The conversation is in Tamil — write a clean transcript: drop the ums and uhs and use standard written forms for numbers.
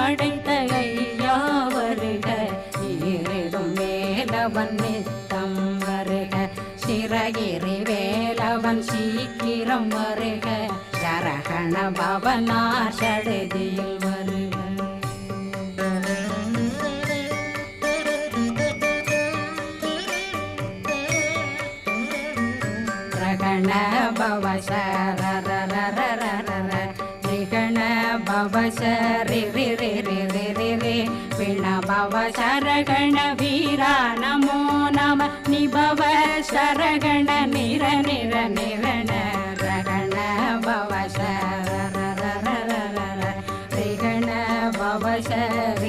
படைத்த ஐயா வருக, ஈரிடும் வேலவன் நித்தம் வருக, சிறகிரி வேலவன் சீக்கிரம் வருக, சரகண பவனார் சடுதியில் வருக. ரகண பவ சரரரரரர ரிகண பவ சரி ரி ரி ரி ரி ரி ரி பிண பவ சரகண வீரா நமோ நம நிபவ சரகண நிர நிர நிரண ரகண பவ சரரரரரர ரிகண பவ சரி